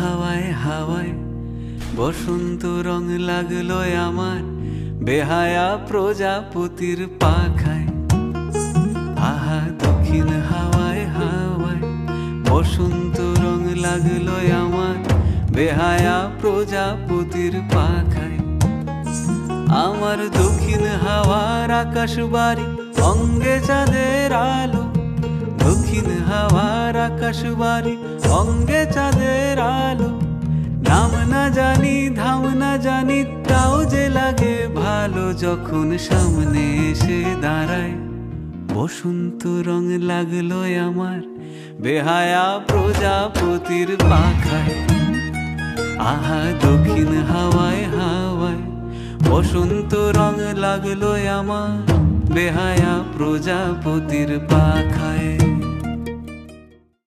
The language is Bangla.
হাওয়ায় হাওয়ায় বসন্ত রং লাগলো আমার বেহায়া প্রজাপতির পাখায়। আহা দক্ষিণ হাওয়ায় হাওয়ায় বসন্ত রং লাগলো আমার বেহায়া প্রজাপতির পাখায়। আমার দক্ষিণ হাওয়ার আকাশ বাড়ি অঙ্গে চাঁদের আলো, দক্ষিণ হাওয়ার আকাশ বাড়ি অঙ্গে চাঁদের আলো। নাম না জানি ধাম না জানি তাও যে লাগে ভালো যখন সামনে এসে দাঁড়ায়। বসন্ত রং লাগলো আমার বেহায়া প্রজাপতির পাখায়। আহা দক্ষিণ হাওয়ায় হাওয়ায় বসন্ত রং লাগলো আমার বেহায়া প্রজাপতির পাখায়।